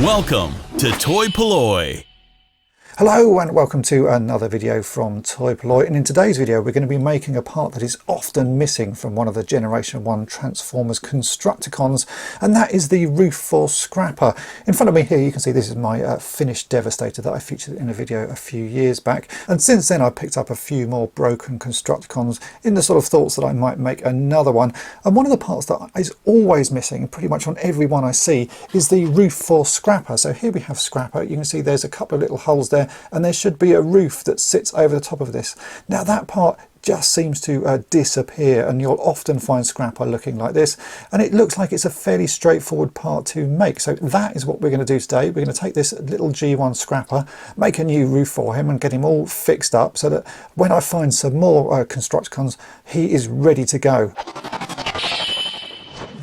Welcome to toy-polloi. Hello and welcome to another video from toy-polloi, and in today's video we're going to be making a part that is often missing from one of the Generation 1 Transformers Constructicons, and that is the roof for Scrapper. In front of me here you can see this is my finished Devastator that I featured in a video a few years back, and since then I picked up a few more broken Constructicons in the sort of thoughts that I might make another one. And one of the parts that is always missing pretty much on every one I see is the roof for Scrapper. So here we have Scrapper. You can see there's a couple of little holes there, and there should be a roof that sits over the top of this. Now that part just seems to disappear, and you'll often find Scrapper looking like this, and it looks like it's a fairly straightforward part to make. So that is what we're going to do today. We're going to take this little G1 Scrapper, make a new roof for him and get him all fixed up so that when I find some more Constructicons he is ready to go.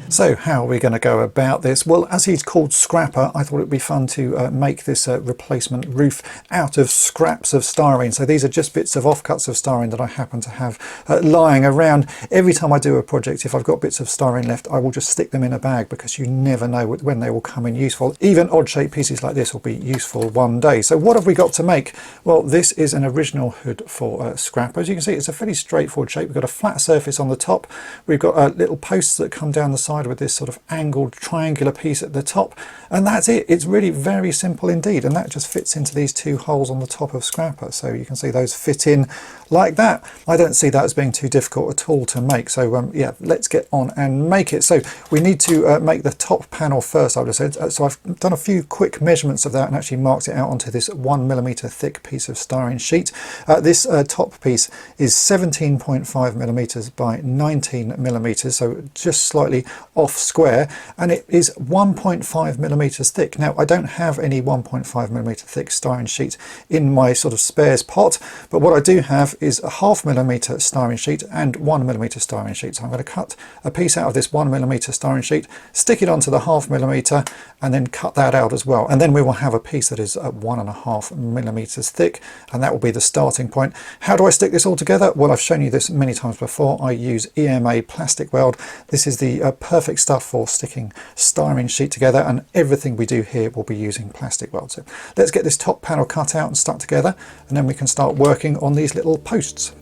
So how are we going to go about this? Well, as he's called Scrapper, I thought it'd be fun to make this replacement roof out of scraps of styrene. So these are just bits of offcuts of styrene that I happen to have lying around. Every time I do a project, if I've got bits of styrene left, I will just stick them in a bag, because you never know when they will come in useful. Even odd shaped pieces like this will be useful one day. So what have we got to make? Well, this is an original hood for Scrapper. As you can see, it's a fairly straightforward shape. We've got a flat surface on the top. We've got little posts that come down the side with this sort of angled triangular piece at the top, and that's it. It's really very simple indeed, and that just fits into these two holes on the top of Scrapper. So you can see those fit in like that. I don't see that as being too difficult at all to make. So yeah, let's get on and make it. So we need to make the top panel first, I would have said. So I've done a few quick measurements of that and actually marked it out onto this 1mm thick piece of styrene sheet. This top piece is 17.5mm by 19mm, so just slightly off square, and it is 1.5mm thick. Now I don't have any 1.5mm thick styrene sheet in my sort of spares pot, but what I do have is a 0.5mm styrene sheet and 1mm styrene sheet. So I'm going to cut a piece out of this 1mm styrene sheet, stick it onto the 0.5mm, and then cut that out as well, and then we will have a piece that is 1.5mm thick, and that will be the starting point. How do I stick this all together? Well, I've shown you this many times before. I use EMA plastic weld. This is the perfect stuff for sticking styrene sheet together, and everything we do here will be using plastic weld. So let's get this top panel cut out and stuck together, and then we can start working on these little posts.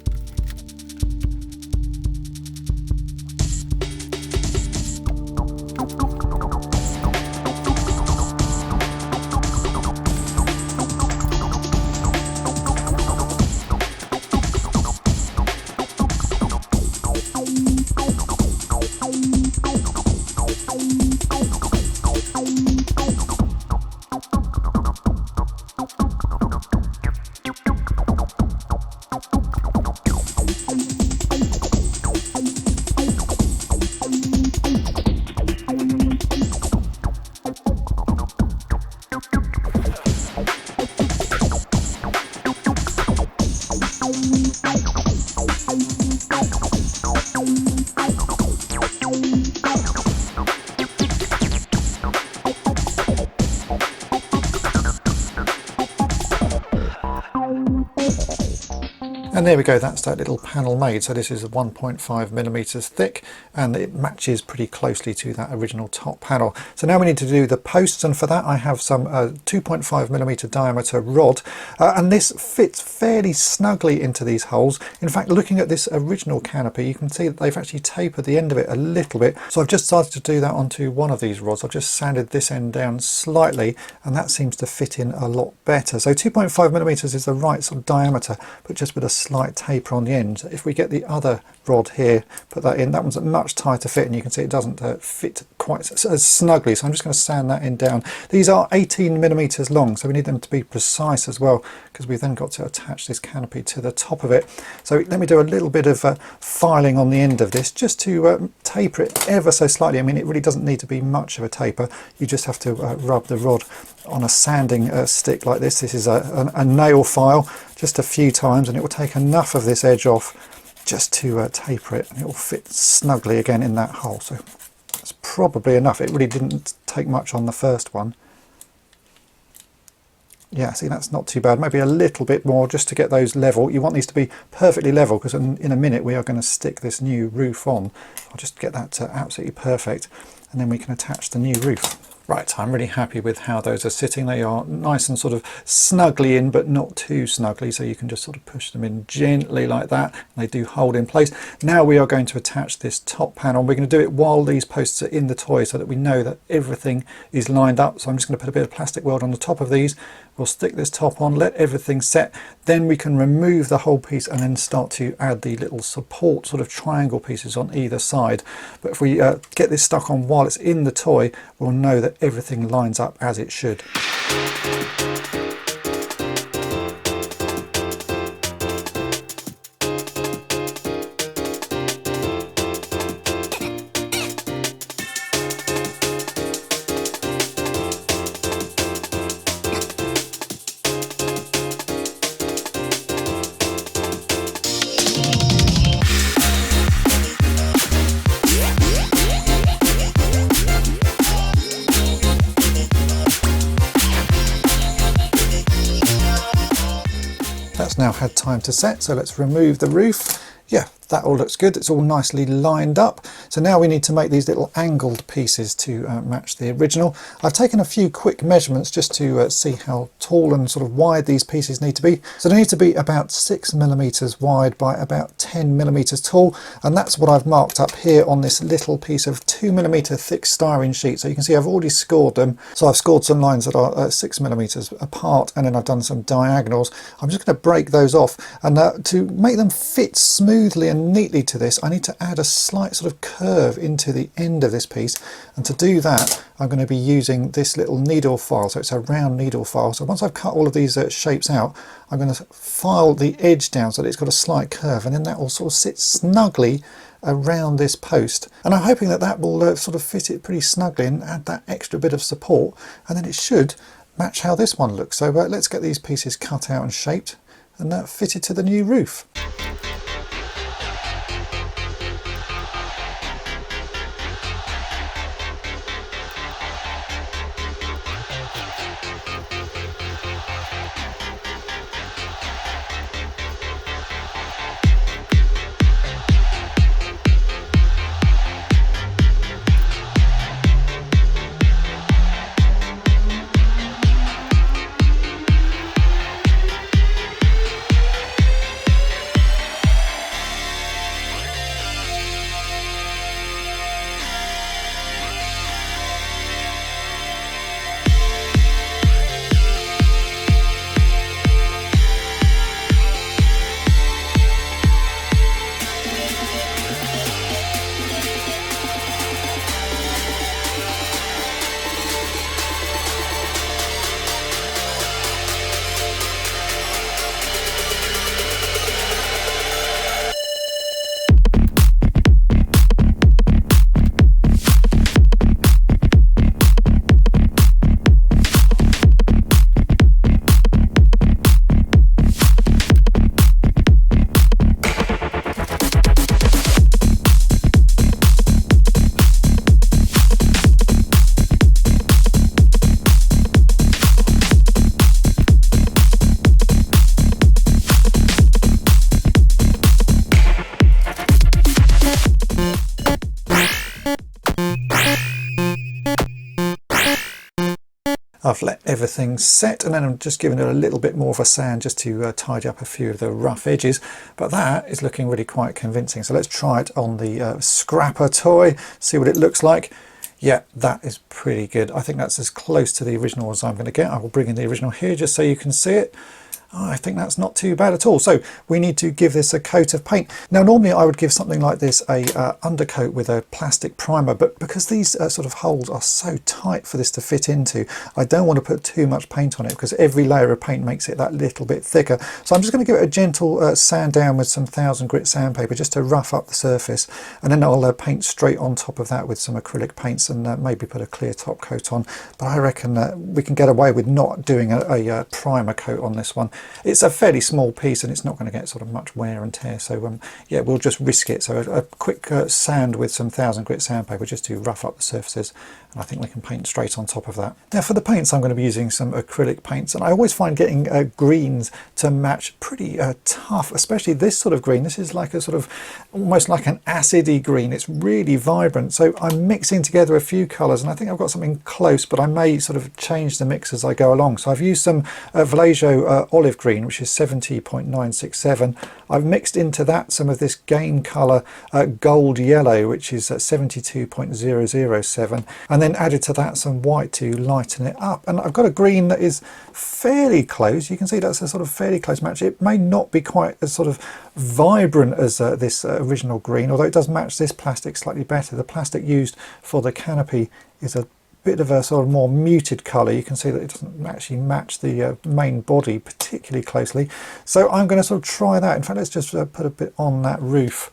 And there we go, that's that little panel made. So this is 1.5mm thick, and it matches pretty closely to that original top panel. So now we need to do the posts, and for that I have some 2.5mm diameter rod, and this fits fairly snugly into these holes. In fact, looking at this original canopy, you can see that they've actually tapered the end of it a little bit. So I've just started to do that onto one of these rods. I've just sanded this end down slightly, and that seems to fit in a lot better. So 2.5mm is the right sort of diameter, but just with a slight taper on the end. If we get the other rod here, put that in, that one's a much tighter fit, and you can see it doesn't fit quite as snugly. So I'm just going to sand that end down. These are 18mm long, so we need them to be precise as well, because we've then got to attach this canopy to the top of it. So let me do a little bit of filing on the end of this, just to taper it ever so slightly. I mean, it really doesn't need to be much of a taper. You just have to rub the rod on a sanding stick like this. This is a nail file, just a few times, and it will take enough of this edge off just to taper it, and it will fit snugly again in that hole. So that's probably enough. It really didn't take much on the first one. Yeah, see, that's not too bad. Maybe a little bit more just to get those level. You want these to be perfectly level, because in a minute we are going to stick this new roof on. I'll just get that absolutely perfect, and then we can attach the new roof. Right, I'm really happy with how those are sitting. They are nice and sort of snugly in, but not too snugly, so you can just sort of push them in gently like that, and they do hold in place. Now we are going to attach this top panel. We're going to do it while these posts are in the toy so that we know that everything is lined up. So I'm just going to put a bit of plastic weld on the top of these. We'll stick this top on, let everything set, then we can remove the whole piece and then start to add the little support sort of triangle pieces on either side. But if we get this stuck on while it's in the toy, we'll know that everything lines up as it should. That's now had time to set, so let's remove the roof. Yeah, that all looks good. It's all nicely lined up. So now we need to make these little angled pieces to match the original. I've taken a few quick measurements just to see how tall and sort of wide these pieces need to be. So they need to be about 6mm wide by about 10mm tall, and that's what I've marked up here on this little piece of 2mm thick styrene sheet. So you can see I've already scored them. So I've scored some lines that are 6mm apart, and then I've done some diagonals. I'm just going to break those off, and to make them fit smoothly and neatly to this, I need to add a slight sort of curve into the end of this piece, and to do that I'm going to be using this little needle file. So it's a round needle file. So once I've cut all of these shapes out, I'm going to file the edge down so that it's got a slight curve, and then that will sort of sit snugly around this post, and I'm hoping that that will sort of fit it pretty snugly and add that extra bit of support, and then it should match how this one looks. So let's get these pieces cut out and shaped and fitted to the new roof. I've let everything set, and then I'm just giving it a little bit more of a sand just to tidy up a few of the rough edges, but that is looking really quite convincing. So let's try it on the scrapper toy, see what it looks like. Yeah, that is pretty good. I think that's as close to the original as I'm going to get. I will bring in the original here just so you can see it. Oh, I think that's not too bad at all. So we need to give this a coat of paint. Now normally I would give something like this a undercoat with a plastic primer, but because these sort of holes are so tight for this to fit into, I don't want to put too much paint on it because every layer of paint makes it that little bit thicker. So I'm just going to give it a gentle sand down with some 1000 grit sandpaper just to rough up the surface, and then I'll paint straight on top of that with some acrylic paints and maybe put a clear top coat on. But I reckon we can get away with not doing a primer coat on this one. It's a fairly small piece and it's not going to get sort of much wear and tear, so yeah, we'll just risk it. So a quick sand with some 1000 grit sandpaper just to rough up the surfaces, And I think we can paint straight on top of that. Now for the paints, I'm going to be using some acrylic paints, and I always find getting greens to match pretty tough, especially this sort of green. This is like a sort of almost like an acidy green. It's really vibrant. So I'm mixing together a few colours, and I think I've got something close, but I may sort of change the mix as I go along. So I've used some Vallejo olive green, which is 70.967. I've mixed into that some of this Gain colour gold yellow, which is 72.007, and then added to that some white to lighten it up. And I've got a green that is fairly close. You can see that's a sort of fairly close match. It may not be quite as sort of vibrant as this original green, although it does match this plastic slightly better. The plastic used for the canopy is a bit of a sort of more muted colour. You can see that it doesn't actually match the main body particularly closely. So I'm going to sort of try that. In fact, let's just put a bit on that roof.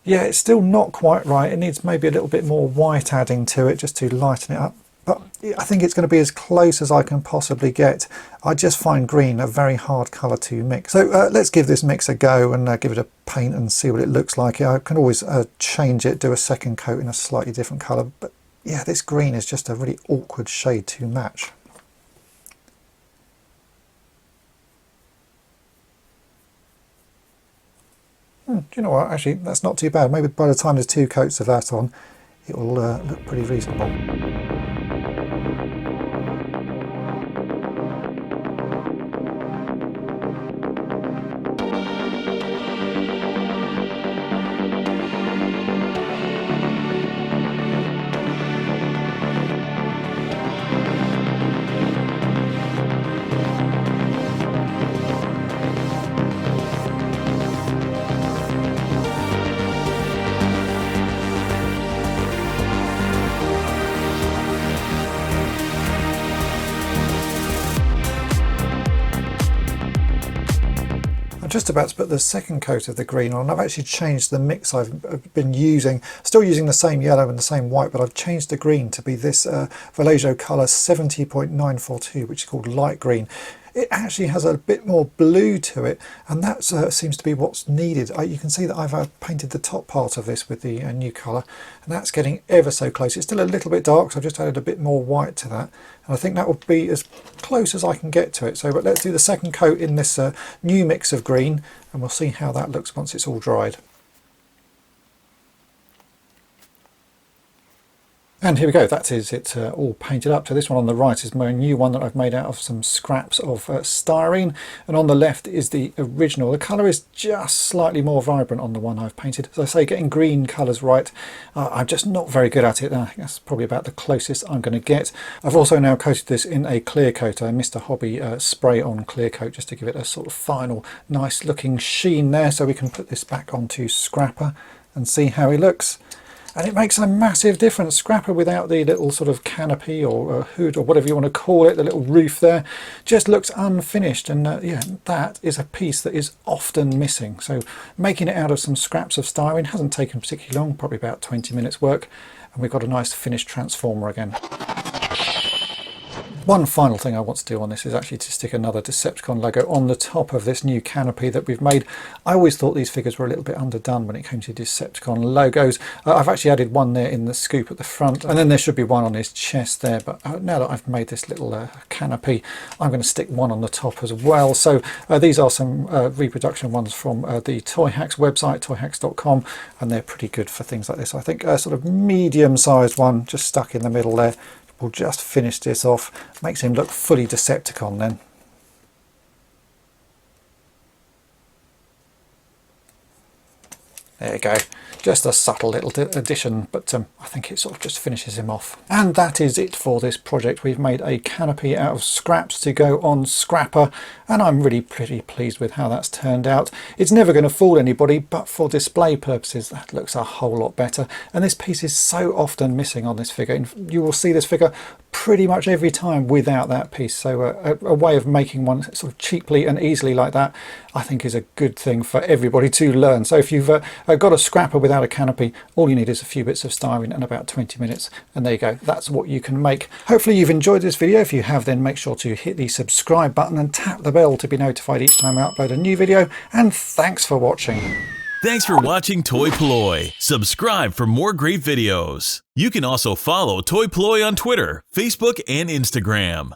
Yeah, it's still not quite right. It needs maybe a little bit more white adding to it just to lighten it up. But I think it's going to be as close as I can possibly get. I just find green a very hard colour to mix. So let's give this mix a go and give it a paint and see what it looks like. I can always change it, do a second coat in a slightly different colour. But yeah, this green is just a really awkward shade to match. Do you know what, actually that's not too bad. Maybe by the time there's 2 coats of that on, it will look pretty reasonable. I'm just about to put the second coat of the green on. I've actually changed the mix I've been using, still using the same yellow and the same white, but I've changed the green to be this Vallejo colour 70.942, which is called light green. It actually has a bit more blue to it, and that seems to be what's needed. You can see that I've painted the top part of this with the new colour, and that's getting ever so close. It's still a little bit dark, so I've just added a bit more white to that, and I think that will be as close as I can get to it. So but let's do the second coat in this new mix of green, and we'll see how that looks once it's all dried. And here we go, that is it all painted up. So this one on the right is my new one that I've made out of some scraps of styrene, and on the left is the original. The colour is just slightly more vibrant on the one I've painted. As I say, getting green colours right, I'm just not very good at it, and I think that's probably about the closest I'm going to get. I've also now coated this in a clear coat, a Mr. Hobby spray on clear coat, just to give it a sort of final nice looking sheen there, so we can put this back onto Scrapper and see how he looks. And it makes a massive difference. Scrapper without the little sort of canopy or hood or whatever you want to call it, the little roof there, just looks unfinished. And yeah, that is a piece that is often missing. So making it out of some scraps of styrene hasn't taken particularly long, probably about 20 minutes work. And we've got a nice finished transformer again. One final thing I want to do on this is actually to stick another Decepticon logo on the top of this new canopy that we've made. I always thought these figures were a little bit underdone when it came to Decepticon logos. I've actually added one there in the scoop at the front, and then there should be one on his chest there. But now that I've made this little canopy, I'm going to stick one on the top as well. So these are some reproduction ones from the Toy Hacks website, toyhacks.com, and they're pretty good for things like this. I think a sort of medium-sized one just stuck in the middle there. We'll just finish this off. Makes him look fully Decepticon then. There you go. Just a subtle little addition, but I think it sort of just finishes him off. And that is it for this project. We've made a canopy out of scraps to go on Scrapper, and I'm really pretty pleased with how that's turned out. It's never going to fool anybody, but for display purposes that looks a whole lot better. And this piece is so often missing on this figure. And you will see this figure pretty much every time without that piece. So a way of making one sort of cheaply and easily like that, I think is a good thing for everybody to learn. So if you've got a Scrapper without a canopy, all you need is a few bits of styrene and about 20 minutes, and there you go, that's what you can make. Hopefully you've enjoyed this video. If you have, then make sure to hit the subscribe button and tap the bell to be notified each time I upload a new video, and thanks for watching. Thanks for watching toy-polloi. Subscribe for more great videos. You can also follow toy-polloi on Twitter, Facebook, and Instagram.